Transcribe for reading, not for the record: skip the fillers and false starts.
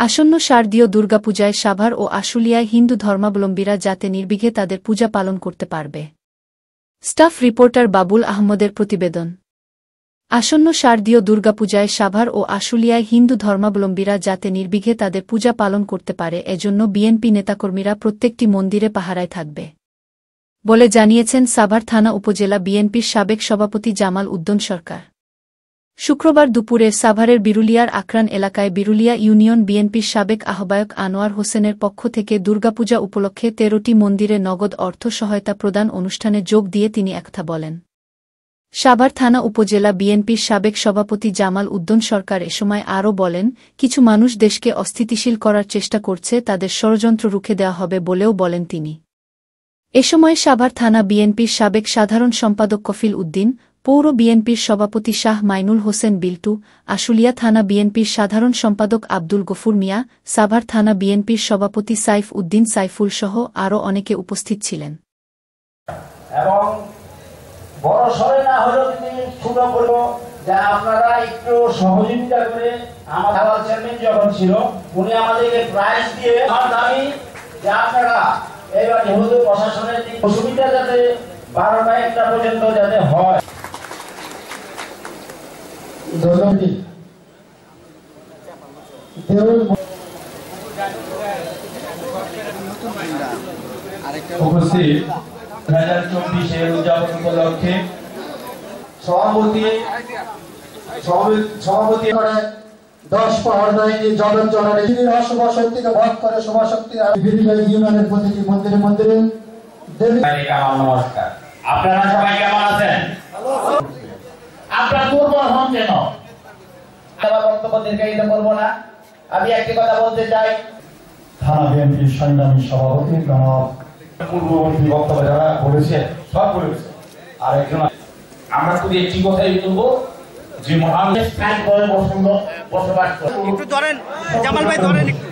আসন্ন শারদীয় দুর্গাপূজায় সাভার ও আশুলিয়ায় হিন্দু ধর্মাবলম্বীরা যাতে নির্বিঘ্নে তাদের পূজা পালন করতে পারবে। স্টাফ রিপোর্টার বাবুল আহমদের প্রতিবেদন। আসন্ন শারদীয় দুর্গাপূজায় সাভার ও আশুলিয়ায় হিন্দু ধর্মাবলম্বীরা যাতে নির্বিঘ্নে তাদের পূজা পালন করতে পারে এজন্য বিএনপি নেতাকর্মীরা প্রত্যেকটি মন্দিরে পাহারায় থাকবে বলে জানিয়েছেন সাভার থানা উপজেলা বিএনপির সাবেক সভাপতি জামাল উদ্দিন সরকার। শুক্রবার দুপুরে সাভারের বিরুলিয়ার আকরান এলাকায় বিরুলিয়া ইউনিয়ন বিএনপির সাবেক আহ্বায়ক আনোয়ার হোসেনের পক্ষ থেকে দুর্গাপূজা উপলক্ষে ১৩টি মন্দিরে নগদ অর্থ সহায়তা প্রদান অনুষ্ঠানে যোগ দিয়ে তিনি একথা বলেন। সাভার থানা উপজেলা বিএনপির সাবেক সভাপতি জামাল উদ্দিন সরকার এ সময় আরও বলেন, কিছু মানুষ দেশকে অস্থিতিশীল করার চেষ্টা করছে, তাদের ষড়যন্ত্র রুখে দেওয়া হবে বলেও বলেন তিনি। এ সময় সাভার থানা বিএনপির সাবেক সাধারণ সম্পাদক কফিল উদ্দিন, পৌর বিএনপির সভাপতি শাহ মাইনুল হোসেন বিল্টু, আশুলিয়া থানা বিএনপির সাধারণ সম্পাদক আব্দুল গফুর মিয়া, সাভার থানা বিএনপির সভাপতি সাইফ উদ্দিন সাইফুল সহ আরও অনেকে উপস্থিত ছিলেন। এবং বড় সরে না হলেও ছোট করব যে আপনারা একটু সহযোগিতা করে আমার চেয়ারম্যান যখন ছিল উনি আমাদেরকে প্রাইজ দিয়ে আমার দাবি যে আপনারা এইবার যেহেতু প্রশাসনের অসুবিধা যাতে ১২টা ১টা পর্যন্ত যাতে হয়। উপস্থিত ২০২৪-এর উদযাপন উপলক্ষে সভাপতি 10 পাহাড় দায়ী জগৎ জননী শক্তিকে ভোট করে শক্তি ইউনিয়নের প্রতিটি মন্দিরে মন্দিরে নমস্কার। আপনারা সবাই কেমন আছেন? আপনারা দুর্বল হন কেন? বক্তব্য দীর্ঘায়িত করব না, আমি একটি কথা বলতে চাই। থানা বিএনপির সংগ্রামী সভাপতি পূর্ববর্তী বক্তব্য যারা বলেছে সব বলেছে। আর একজন আমরা শুধু একটি কথাই বলবো যে মহান বসবাস করে। একটু ধরেন জামাল ভাই, ধরেন একটু।